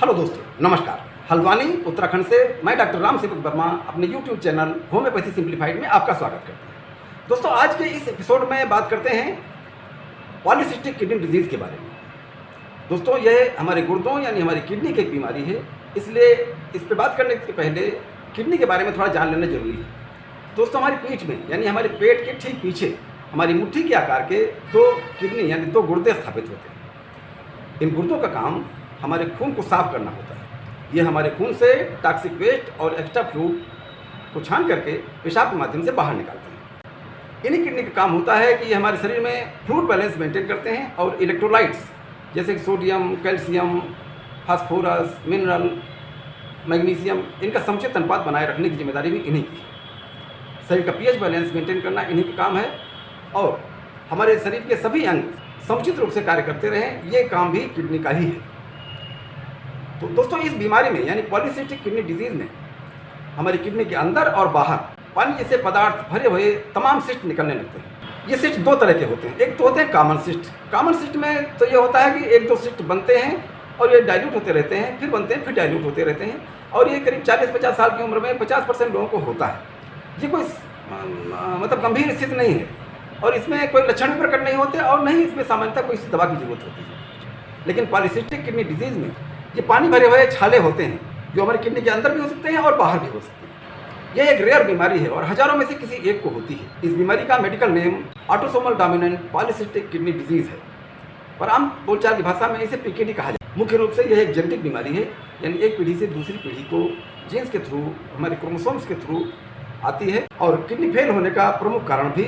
Hello दोस्तों, नमस्कार। हल्द्वानी उत्तराखंड से मैं डॉक्टर राम सेवक वर्मा अपने यूट्यूब चैनल होम्योपैथी सिंप्लीफाइड में आपका स्वागत करता हूँ। दोस्तों, आज के इस एपिसोड में बात करते हैं पॉलीसिस्टिक किडनी डिजीज़ के बारे में। दोस्तों, यह हमारे गुर्दों यानी हमारी किडनी की एक बीमारी है, इसलिए इस पर बात करने से पहले किडनी के बारे में थोड़ा जान लेना जरूरी है। दोस्तों, हमारी पीठ में यानी हमारे पेट के ठीक पीछे हमारी मुट्ठी के आकार के दो किडनी यानी दो गुर्दे स्थापित होते हैं। इन गुर्दों का काम हमारे खून को साफ करना होता है। ये हमारे खून से टॉक्सिक वेस्ट और एक्स्ट्रा फ्लूइड को छान करके पेशाब के माध्यम से बाहर निकालते हैं। इन्हीं किडनी का काम होता है कि ये हमारे शरीर में फ्लूइड बैलेंस मेंटेन करते हैं और इलेक्ट्रोलाइट्स जैसे कि sodium, calcium, phosphorus, mineral, magnesium इनका समुचित अनुपात बनाए रखने की जिम्मेदारी भी इन्हीं की है। शरीर का पीएच बैलेंस मेंटेन करना इन्हीं का काम है और हमारे शरीर के सभी अंग समुचित रूप से कार्य करते रहें, ये काम भी किडनी का ही है। तो दोस्तों, इस बीमारी में यानी पॉलीसिस्टिक किडनी डिजीज़ में हमारी किडनी के अंदर और बाहर पानी जैसे पदार्थ भरे हुए तमाम सिस्ट निकलने लगते हैं। ये सिस्ट दो तरह के होते हैं। एक तो होते हैं कॉमन सिस्ट। कॉमन सिस्ट में तो ये होता है कि एक दो सिस्ट बनते हैं और ये डाइल्यूट होते रहते हैं, फिर बनते हैं, फिर डाइल्यूट होते रहते हैं और ये करीब 40-50 साल की उम्र में 50% लोगों को होता है। ये कोई मतलब गंभीर स्थिति नहीं है और इसमें कोई लक्षण भी प्रकट नहीं होते और नहीं इसमें सामान्यतः कोई दवा की जरूरत होती है। लेकिन पॉलीसिस्टिक किडनी डिजीज़ में ये पानी भरे हुए छाले होते हैं जो हमारी किडनी के अंदर भी हो सकते हैं और बाहर भी हो सकते हैं। यह एक रेयर बीमारी है और हजारों में से किसी एक को होती है। इस बीमारी का medical name autosomal dominant polycystic kidney disease है, पर आम बोलचाल की भाषा में इसे पीकेडी कहा जाता है। मुख्य रूप से यह एक जेनेटिक बीमारी है, यानी एक पीढ़ी से दूसरी पीढ़ी को जीन्स के थ्रू, हमारे क्रोमोसोम्स के थ्रू आती है और किडनी फेल होने का प्रमुख कारण भी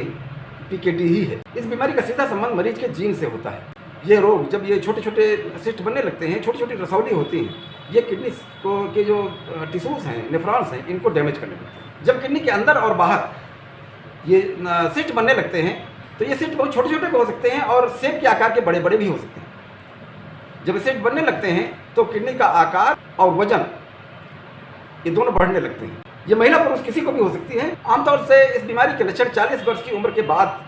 पीकेडी ही है। इस बीमारी का सीधा संबंध मरीज के जीन से होता है। ये रोग जब ये छोटे छोटे सिस्ट बनने लगते हैं, छोटी छोटी रसौली होती हैं, ये किडनी को के जो टिश्यूज़ हैं, नेफ्रॉन्स हैं, इनको डैमेज करने लगते हैं। जब किडनी के अंदर और बाहर ये सिस्ट बनने लगते हैं तो ये सिस्ट बहुत छोटे छोटे भी हो सकते हैं और सेब के आकार के बड़े बड़े भी हो सकते हैं। जब सिस्ट बनने लगते हैं तो किडनी का आकार और वजन ये दोनों बढ़ने लगते हैं। ये महिला पुरुष किसी को भी हो सकती है। आमतौर से इस बीमारी के लक्षण 40 वर्ष की उम्र के बाद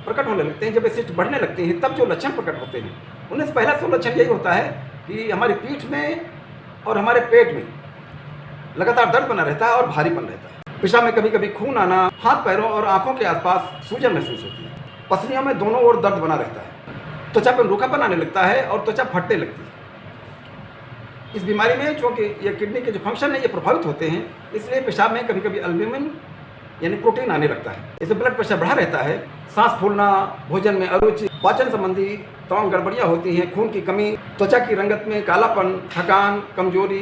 प्रकट होने लगते हैं। जब ये सिस्ट बढ़ने लगते हैं तब जो लक्षण प्रकट होते हैं उनमें से पहला तो लक्षण यही होता है कि हमारी पीठ में और हमारे पेट में लगातार दर्द बना रहता है और भारीपन रहता है। पेशाब में कभी कभी खून आना, हाथ पैरों और आंखों के आसपास सूजन महसूस होती है। पसलियों में दोनों ओर दर्द बना रहता है। त्वचा पर रूखापन आने लगता है और त्वचा फटने लगती है। इस बीमारी में चूँकि ये किडनी के जो फंक्शन है ये प्रभावित होते हैं, इसलिए पेशाब में कभी कभी एल्ब्यूमिन यानी प्रोटीन आने लगता है। इससे ब्लड प्रेशर बढ़ा रहता है, सांस फूलना, भोजन में अरुचि, पाचन संबंधी तमाम गड़बड़ियाँ होती हैं, खून की कमी, त्वचा की रंगत में कालापन, थकान, कमजोरी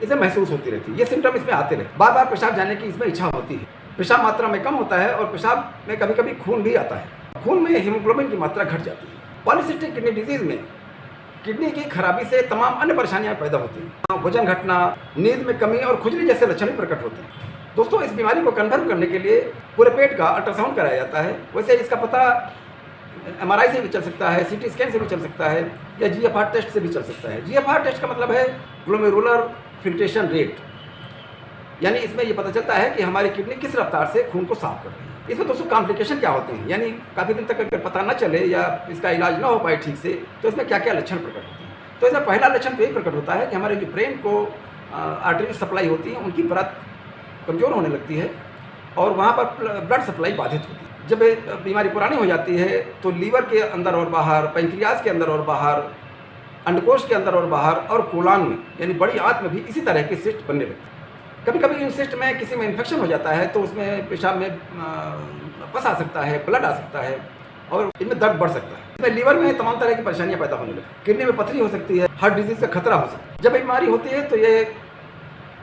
इसे महसूस होती रहती है। ये सिम्टम इसमें आते रहते हैं। बार बार पेशाब जाने की इसमें इच्छा होती है। पेशाब मात्रा में कम होता है और पेशाब में कभी कभी खून भी आता है। खून में हीमोग्लोबिन की मात्रा घट जाती है। पॉलीसिस्टिक किडनी डिजीज़ में किडनी की खराबी से तमाम अन्य परेशानियाँ पैदा होती हैं। वजन घटना, नींद में कमी और खुजली जैसे लक्षण भी प्रकट होते हैं। दोस्तों, इस बीमारी को कन्फर्म करने के लिए पूरे पेट का अल्ट्रासाउंड कराया जाता है। वैसे इसका पता एमआरआई से भी चल सकता है, सीटी स्कैन से भी चल सकता है या जीएफआर टेस्ट से भी चल सकता है। जीएफआर टेस्ट का मतलब है ग्लोमेरुलर फिल्ट्रेशन रेट, यानी इसमें ये पता चलता है कि हमारी किडनी किस रफ्तार से खून को साफ कर रही है। इसमें दोस्तों कॉम्प्लिकेशन क्या होते हैं, यानी काफ़ी दिन तक अगर पता न चले या इसका इलाज न हो पाए ठीक से तो इसमें क्या क्या लक्षण प्रकट होते हैं। तो इसमें पहला लक्षण तो यही प्रकट होता है कि हमारे जो ब्रेन को आर्टरी सप्लाई होती है उनकी परत कमज़ोर होने लगती है और वहाँ पर ब्लड सप्लाई बाधित होती है। जब बीमारी पुरानी हो जाती है तो लीवर के अंदर और बाहर, पैंक्रियाज के अंदर और बाहर, अंडकोश के अंदर और बाहर और कोलान में यानी बड़ी आंत में भी इसी तरह के सिस्ट बनने लगते हैं। कभी कभी इन सिस्ट में किसी में इन्फेक्शन हो जाता है तो उसमें पेशाब में पस आ सकता है, ब्लड आ सकता है और इनमें दर्द बढ़ सकता है। इसमें लीवर में तमाम तरह की परेशानियाँ पैदा होने लगती हैं। किडनी में पथरी हो सकती है, हार्ट डिजीज़ का खतरा हो सकता है। जब बीमारी होती है तो ये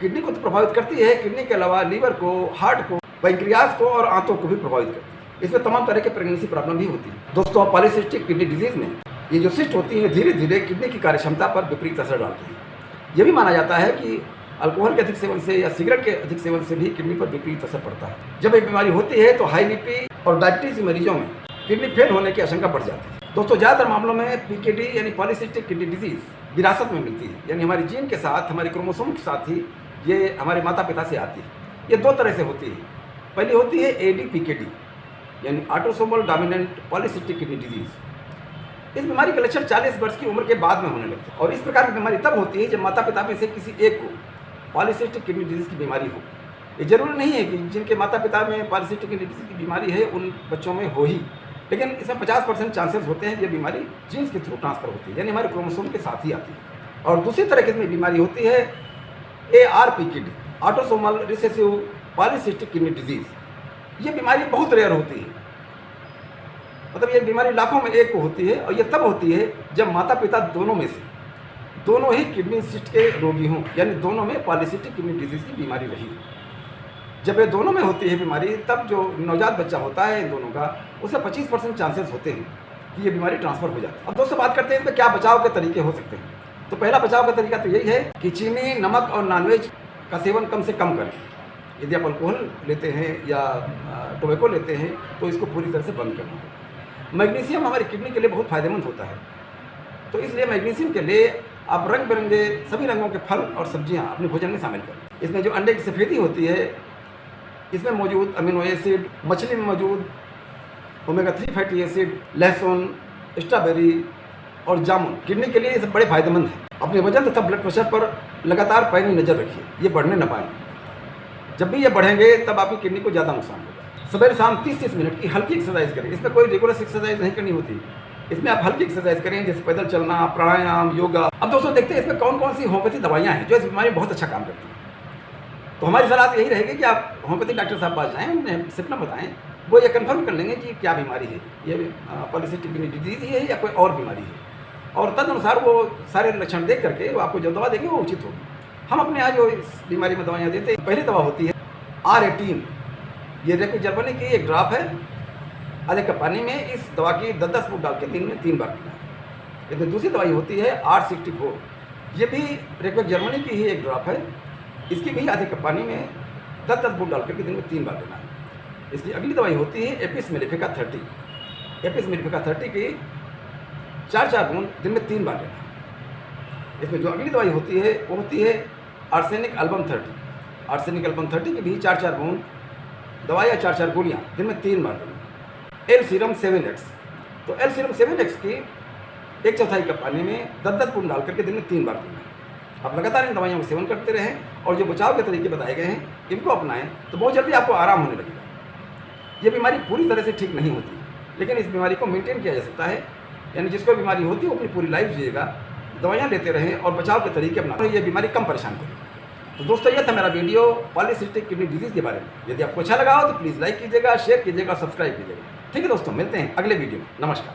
किडनी को तो प्रभावित करती है, किडनी के अलावा लीवर को, हार्ट को, पैंक्रियाज को और आंतों को भी प्रभावित करती है। इसमें तमाम तरह के प्रेगनेंसी प्रॉब्लम भी होती है। दोस्तों, पॉलीसिस्टिक किडनी डिजीज़ में ये जो सिस्ट होती है धीरे धीरे किडनी की कार्यक्षमता पर विपरीत असर डालती है। यह भी माना जाता है कि अल्कोहल के अधिक सेवन से या सिगरेट के अधिक सेवन से भी किडनी पर विपरीत असर पड़ता है। जब ये बीमारी होती है तो हाई बीपी और डायबिटीज मरीजों में किडनी फेल होने की आशंका बढ़ जाती है। दोस्तों, ज़्यादातर मामलों में पीकेडी यानी पॉलीसिस्टिक किडनी डिजीज़ विरासत में मिलती है, यानी हमारी जीन के साथ, हमारे क्रोमोसोम के साथ ही ये हमारे माता पिता से आती है। ये दो तरह से होती है। पहली होती है ADPKD यानी autosomal dominant polycystic kidney disease. इस बीमारी का लक्षण 40 वर्ष की उम्र के बाद में होने लगते हैं और इस प्रकार की बीमारी तब होती है जब माता पिता में से किसी एक को पॉलीसिस्टिक किडनी डिजीज़ की बीमारी हो। ये जरूरी नहीं है कि जिनके माता पिता में पॉलीसिस्टिक किडनी डिजीज़ की बीमारी है उन बच्चों में हो ही, लेकिन इसमें 50% चांसेस होते हैं कि ये बीमारी जीन्स के थ्रू ट्रांसफर होती है, यानी हमारे क्रोमोसोम के साथ ही आती है। और दूसरी तरह की इसमें बीमारी होती है ARPKD, autosomal recessive polycystic kidney disease. ये बीमारी बहुत रेयर होती है, मतलब ये बीमारी लाखों में एक को होती है और ये तब होती है जब माता पिता दोनों में से दोनों ही किडनी सिस्ट के रोगी हों, यानी दोनों में पॉलीसिस्टिक किडनी डिजीज़ की बीमारी रही। जब ये दोनों में होती है बीमारी, तब जो नवजात बच्चा होता है इन दोनों का, उसे 25% चांसेस होते हैं कि ये बीमारी ट्रांसफर हो जाती है। अब दोस्तों बात करते हैं इसमें क्या बचाव के तरीके हो सकते हैं। तो पहला बचाव का तरीका तो यही है कि चीनी, नमक और नॉनवेज का सेवन कम से कम करें। यदि आप अल्कोहल लेते हैं या टोबैको लेते हैं तो इसको पूरी तरह से बंद करना होगा। मैग्नीशियम हमारी किडनी के लिए बहुत फ़ायदेमंद होता है, तो इसलिए मैग्नीशियम के लिए आप रंग बिरंगे सभी रंगों के फल और सब्जियां अपने भोजन में शामिल करें। इसमें जो अंडे की सफ़ेदी होती है, इसमें मौजूद अमीनो एसिड, मछली में मौजूद ओमेगा 3 फैटी एसिड, लहसुन, स्ट्रॉबेरी और जामुन किडनी के लिए ये सब बड़े फायदेमंद हैं। अपने वजन तथा ब्लड प्रेशर पर लगातार पैनी नज़र रखिए, ये बढ़ने न पाएँ। जब भी ये बढ़ेंगे तब आपकी किडनी को ज़्यादा नुकसान होगा। सुबह शाम 30-30 मिनट की हल्की एक्सरसाइज करें। इसमें कोई रेगुलर एक्सरसाइज नहीं करनी होती, इसमें आप हल्की एक्सरसाइज करें, जैसे पैदल चलना, प्राणायाम, योगा। अब दोस्तों देखते हैं इसमें कौन कौन सी होम्योपैथी दवाइयाँ हैं जो इस बीमारी में बहुत अच्छा काम करती हैं। तो हमारी सलाह यही रहेगी कि आप होम्योपैथी डॉक्टर साहब पास जाएँ, उन्हें सिम्टम बताएं, वो ये कन्फर्म कर लेंगे कि क्या बीमारी है, ये पॉलीसिस्टिक किडनी डिजीज़ है या कोई और बीमारी है, और तदनुसार वो सारे लक्षण देख करके वो आपको जो दवा देंगे वो उचित होगी। हम अपने यहाँ जो इस बीमारी में दवाइयाँ देते हैं, पहली दवा होती है R18। ये रेपिड जर्मनी की एक ड्रॉप है, आधे कप पानी में इस दवा की 10-10 फूट डाल के दिन में 3 बार पीना है। इसमें दूसरी दवाई होती है R64। ये भी रेपिड जर्मनी की ही एक ड्रॉप है, इसकी भी आधे कप पानी में 10-10 फूट डाल करके दिन में 3 बार लेना है। इसकी अगली दवाई होती है एपिस मेलिफिका 30। एपिस मेलिफिका 30 की 4-4 बूंद दिन में 3 बार लेना है। इसमें जो अगली दवाई होती है वो होती है आर्सेनिक एल्बम 30। आर्सेनिक एल्बम 30 की भी 4-4 बूंद दवाई या 4-4 गोलियाँ दिन में 3 बार लेना है। L serum 7X। तो एल सीरम 7X की 1/4 कप पानी में 10-10 बूंद डाल करके दिन में 3 बार पीना है। आप लगातार इन दवाइयों का सेवन करते रहें और जो बचाव के तरीके बताए गए हैं इनको अपनाएं तो बहुत जल्दी आपको आराम होने लगेगा। ये बीमारी पूरी तरह से ठीक नहीं होती, लेकिन इस बीमारी को मेंटेन किया जा सकता है, यानी जिसको बीमारी होती है वो अपनी पूरी लाइफ जिएगा, दवाइयाँ लेते रहें और बचाव के तरीके अपना, ये बीमारी कम परेशान करेगी। तो दोस्तों ये था मेरा वीडियो पॉलीसिस्टिक किडनी डिजीज़ के बारे में। यदि आपको अच्छा लगा हो तो प्लीज़ लाइक कीजिएगा, शेयर कीजिएगा, सब्सक्राइब कीजिएगा। ठीक है दोस्तों, मिलते हैं अगले वीडियो में। नमस्कार।